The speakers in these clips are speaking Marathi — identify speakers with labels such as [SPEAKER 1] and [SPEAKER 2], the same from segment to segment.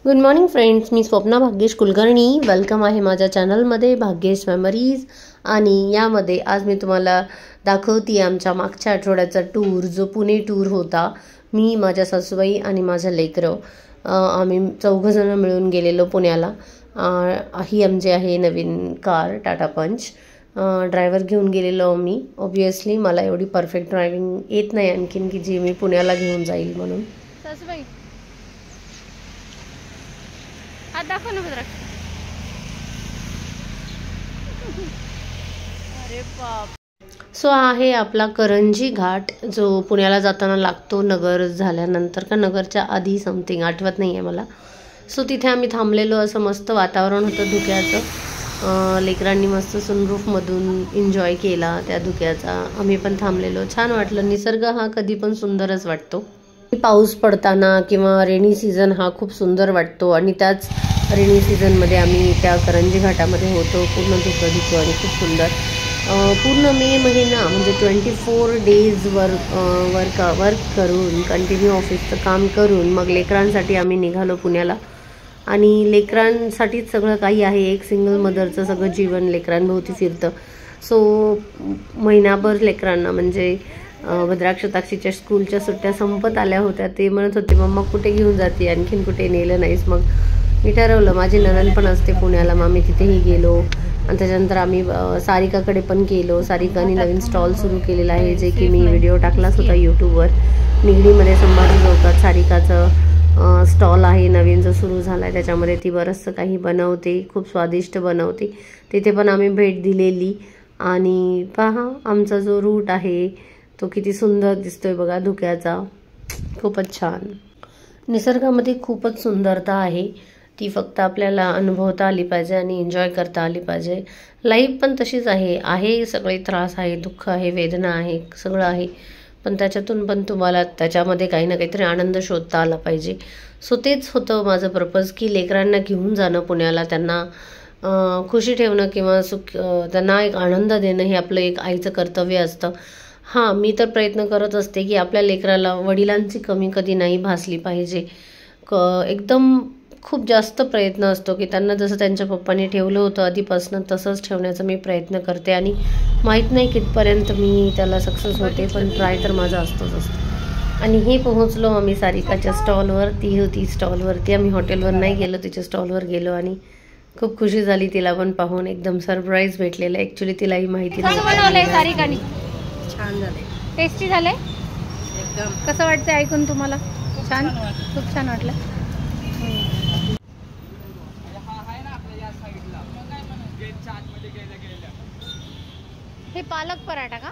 [SPEAKER 1] गुड मॉर्निंग फ्रेंड्स, मी स्वप्ना भाग्येश कुलकर्णी. वेलकम आहे माझ्या चॅनलमध्ये भाग्येश मेमरीज. आणि यामध्ये आज मी तुम्हाला दाखवते आमच्या मागच्या आठवड्याचा टूर, जो पुणे टूर होता. मी, माझ्या सासूबाई आणि माझं लेकरं, आम्ही 4 जण मिळून गेलेलो पुण्याला. ही आमची आहे नवीन कार टाटा पंच. ड्रायव्हर घेऊन गेलेलो मी. ऑब्वियसली मला एवढी परफेक्ट ड्रायव्हिंग येत नाही आणखीन की जी मी पुण्याला घेऊन जाईल म्हणून.
[SPEAKER 2] सासूबाई हात दाखव ना भद्रा. अरे बाप.
[SPEAKER 1] सो आहे आपला करंजी घाट, जो पुण्याला जाताना लागतो नगर झाल्यानंतर का नगरच्या आधी, समथिंग आठवत नाही आहे मला. सो तिथे आम्ही थांबलेलो. असं मस्त वातावरण होतं धुक्याचं. लेकरांनी मस्त सनरूफमधून एन्जॉय केला त्या धुक्याचा. आम्ही पण थांबलेलो. छान वाटलं. निसर्ग हा कधी पण सुंदरच वाटतो. पाऊस पडताना किंवा रेनी सीझन हा खूप सुंदर वाटतो. आणि त्याच रेनी सीझनमध्ये आम्ही त्या करंजी घाटामध्ये होतो. पूर्ण धुकं आणि खूप सुंदर. पूर्ण मे महिना म्हणजे 24 डेज वर्क करून, कंटिन्यू ऑफिसचं काम करून मग लेकरांसाठी आम्ही निघालो पुण्याला. आणि लेकरांसाठीच सगळं काही आहे. एक सिंगल मदरचं सगळं जीवन लेकरांभोवती फिरतं. सो महिनाभर लेकरांना म्हणजे भद्राक्ष ताक्षीच्या स्कूलच्या सुट्ट्या संपत आल्या होत्या. ते म्हणत होते, मम्मा कुठे घेऊन जाते, आणखीन कुठे नेलं नाहीस. मग मी ठरवलं, माझी नणंद पण असते पुण्याला, मग आम्ही तिथेही गेलो. आणि त्याच्यानंतर आम्ही सारिकाकडे पण गेलो. सारिकाने नवीन स्टॉल सुरू केलेला आहे, जे की मी व्हिडिओ टाकलाच होता यूट्यूबवर. निगडीमध्ये संभाजी चौकात सारिकाचं स्टॉल आहे नवीन, जो सुरू झाला आहे. त्याच्यामध्ये ती बरंचसं काही बनवते, खूप स्वादिष्ट बनवते. तिथे पण आम्ही भेट दिलेली. आणि पहा आमचा जो रूट आहे तो किती सुंदर दिसतोय बघा धुक्याचा. खूपच छान. निसर्गामध्ये खूपच सुंदरता आहे. ती फक्त आपल्याला अनुभवता आली पाहिजे आणि एन्जॉय करता आली पाहिजे. लाईफ पण तशीच आहे सगळे त्रास आहे, दुःख आहे, वेदना आहे, सगळं आहे. पण त्याच्यातून पण तुम्हाला त्याच्यामध्ये काही ना काहीतरी आनंद शोधता आला पाहिजे. सो तेच होतं माझं पर्पज, की लेकरांना घेऊन जाणं पुण्याला, त्यांना खुशी ठेवणं किंवा त्यांना एक आनंद देणं हे आपलं एक आईचं कर्तव्य असतं. हां, मी तर प्रयत्न करत असते की आपल्या लेकराला वडिलांची कमी कधी नाही भासली पाहिजे. एकदम खूप जास्त प्रयत्न असतो की त्यांना जसं त्यांच्या पप्पांनी ठेवलं होतं आधीपासून तसंच ठेवण्याचा मी प्रयत्न करते. आणि माहीत नाही कितपर्यंत मी त्याला सक्सेस होते, पण ट्राय तर माझा असतोच. आणि हे पोहोचलो आम्ही सारिकाच्या स्टॉलवर. ती होती स्टॉलवरती. आम्ही हॉटेलवर नाही गेलो, तिच्या स्टॉलवर गेलो. आणि खूप खुशी झाली तिला पण पाहून. एकदम सरप्राईज भेटलेलं. ॲक्च्युली तिलाही माहिती
[SPEAKER 2] नव्हतं.
[SPEAKER 3] छान झाले,
[SPEAKER 2] टेस्टी झाले
[SPEAKER 3] एकदम.
[SPEAKER 2] कसं वाटतं ऐकून तुम्हाला? छान, खूप छान वाटलं. हे पालक पराठा का?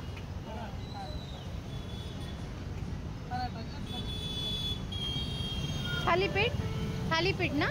[SPEAKER 2] थालीपीठ ना?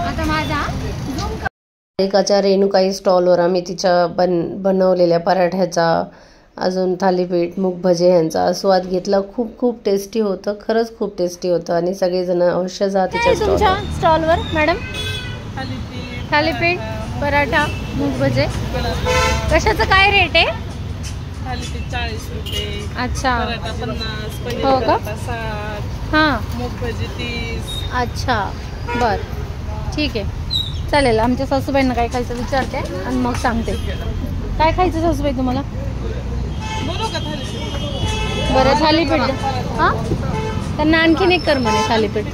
[SPEAKER 2] आता माझा
[SPEAKER 1] सारिकाच्या रेणुकाई स्टॉलवर आम्ही तिच्या बनवलेल्या पराठ्याचा, अजून थालीपीठ, मूग भजे यांचा आस्वाद घेतला. खूप खूप टेस्टी होतं, खरंच खूप टेस्टी होतं. आणि सगळेजण अवश्य जा तिच्या
[SPEAKER 2] स्टॉलवर. मॅडम, थालीपीठ, पराठा, मूग भजे कशाचं काय रेट आहे?
[SPEAKER 3] थालीपीठ 40 रुपये,
[SPEAKER 2] अच्छा,
[SPEAKER 3] पराठा 50, पनीर
[SPEAKER 2] हो का?
[SPEAKER 3] पराठा 60,
[SPEAKER 2] हां,
[SPEAKER 3] मूग भजी 30.
[SPEAKER 2] अच्छा, बरं, ठीक आहे, चालेल. आमच्या सासूबाईंना काय खायचं विचारते आणि मग सांगते. काय खायचं सासूबाई तुम्हाला?
[SPEAKER 3] बोलू का थालीपीठ?
[SPEAKER 2] बरं, थालीपीठ. हां, त्यांना आणखीन एक कर म्हणे थालीपीठ.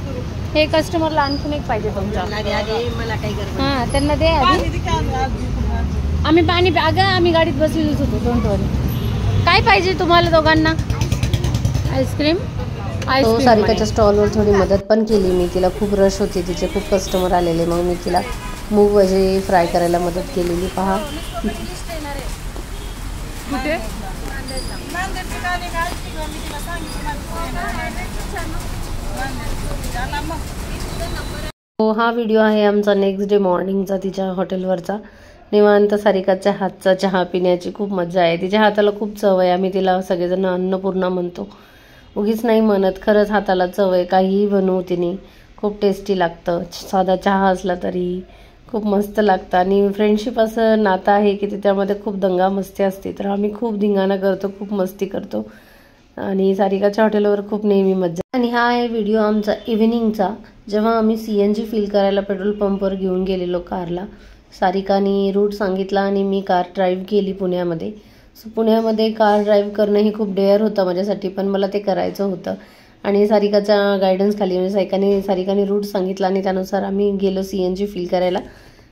[SPEAKER 2] हे कस्टमरला आणखीन एक पाहिजे तुमच्या.
[SPEAKER 3] मला काही गरज
[SPEAKER 2] हां, त्यांना दे आधी. आम्ही पाणी अगं आम्ही गाडीत बसलेलोच होतो. डोंट वरी. काय पाहिजे तुम्हाला दोघांना? आईस्क्रीम.
[SPEAKER 1] तो सारिकाच्या स्टॉलवर थोडी मदत पण केली मी. तिला खूप रश होती, तिचे खूप कस्टमर आलेले. मग मी तिला मूग वजे फ्राय करायला मदत केलेली. पहा
[SPEAKER 3] कुठे
[SPEAKER 1] हो, हा व्हिडिओ आहे आमचा नेक्स्ट डे मॉर्निंगचा, तिच्या हॉटेलवरचा. निवांत सारिकाच्या हातचा चहा पिण्याची खूप मजा आहे. तिच्या हाताला खूप चव आहे. आम्ही तिला सगळेजण अन्नपूर्णा म्हणतो, उगीच नाही म्हणत. खरंच हाताला चव आहे. काहीही बनवू तिने खूप टेस्टी लागतं. साधा चहा असला तरी खूप मस्त लागतं. आणि फ्रेंडशिप असं नातं आहे की त्याच्यामध्ये खूप दंगा मस्ती असते. तर आम्ही खूप धिंगाणा करतो, खूप मस्ती करतो. आणि सारिकाच्या हॉटेलवर खूप नेहमी मजा. आणि हा आहे व्हिडिओ आमचा इव्हिनिंगचा, जेव्हा आम्ही CNG फिल करायला पेट्रोल पंपवर घेऊन गेलेलो कारला. सारिकाने रूट सांगितला आणि मी कार ड्राईव्ह केली पुण्यामध्ये. सो पुण्यामध्ये कार ड्राईव्ह करणं हे खूप डेअर होतं माझ्यासाठी, पण मला ते करायचं होतं. आणि सारिकाच्या गायडन्स खाली म्हणजे सारिकाने रूट सांगितला आणि त्यानुसार आम्ही गेलो CNG फिल करायला.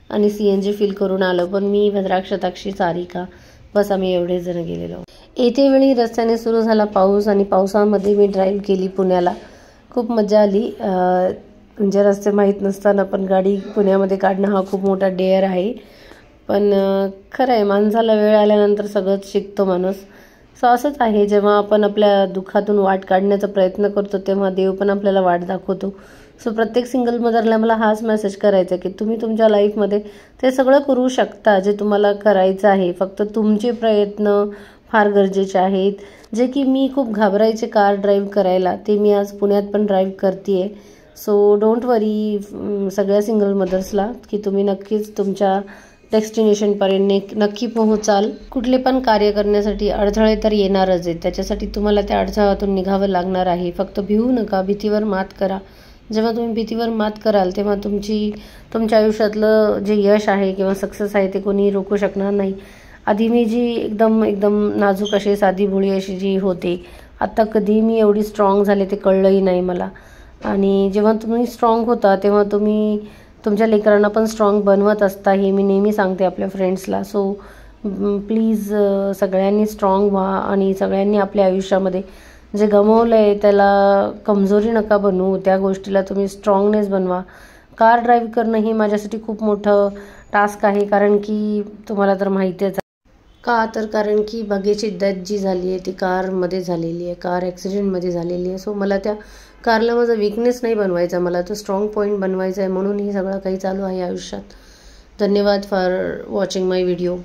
[SPEAKER 1] आणि CNG फिल करून आलो. पण मी, भद्राक्ष, ताक्षी, सारिका, बस आम्ही एवढेच जण गेलेलो. येते वेळी रस्त्याने सुरू झाला पाऊस आणि पावसामध्ये मी ड्राईव्ह केली पुण्याला. खूप मजा आली. म्हणजे रस्ते माहीत नसताना पण गाडी पुण्यामध्ये काढणं हा खूप मोठा डेअर आहे. पण खरं आहे, माणसाला वेळ आल्यानंतर सगळंच शिकतो माणूस. सो असंच आहे, जेव्हा आपण आपल्या दुःखातून वाट काढण्याचा प्रयत्न करतो तेव्हा देव पण आपल्याला वाट दाखवतो. सो प्रत्येक सिंगल मदरला मला हाच मेसेज करायचा की तुम्ही तुमच्या लाईफमध्ये ते सगळं करू शकता जे तुम्हाला करायचं आहे. फक्त तुमचे प्रयत्न फार गरजेचे आहेत. जे की मी खूप घाबरायचे कार ड्राईव्ह करायला, ते मी आज पुण्यात पण ड्राईव्ह करते आहे. सो डोंट वरी सगळ्या सिंगल मदर्सला की तुम्ही नक्कीच तुमच्या डेस्टिनेशनपर्यंत नक्की पोहोचाल. कुठले पण कार्य करण्यासाठी अडथळे तर येणारच आहेत, त्याच्यासाठी तुम्हाला त्या अडथळ्यातून निघावं लागणार आहे. फक्त भिवू नका, भीतीवर मात करा. जेव्हा तुम्ही भीतीवर मात कराल तेव्हा तुमच्या आयुष्यातलं जे यश आहे किंवा सक्सेस आहे ते कोणी रोखू शकणार नाही. आधी मी जी एकदम नाजूक अशी साधी भोळी अशी जी होते, आत्ता कधी मी एवढी स्ट्रॉंग झाले ते कळलंही नाही मला. आणि जेव्हा तुम्ही स्ट्रॉंग होता तेव्हा तुम्ही तुमच्या लेकरांना पण स्ट्रॉंग बनवत असता, हे मी नेहमी सांगते आपल्या फ्रेंड्सला. सो प्लीज सगळ्यांनी स्ट्रॉंग व्हा आणि सगळ्यांनी आपल्या आयुष्यामध्ये जे गमावलं आहे त्याला कमजोरी नका बनवू, त्या गोष्टीला तुम्ही स्ट्रॉंगनेस बनवा. कार ड्राईव्ह करणं ही माझ्यासाठी खूप मोठं टास्क आहे, कारण की तुम्हाला तर माहितीच आहे का, तर कारण की भाग्याची डेथ जी झाली आहे ती कारमध्ये झालेली आहे, कार ॲक्सिडेंटमध्ये झालेली आहे. सो मला त्या कारला माझा वीकनेस नाही बनवायचा, मला तो स्ट्रॉंग पॉईंट बनवायचा आहे. म्हणून हे सगळं काही चालू आहे आयुष्यात. धन्यवाद फॉर वॉचिंग माय व्हिडिओ.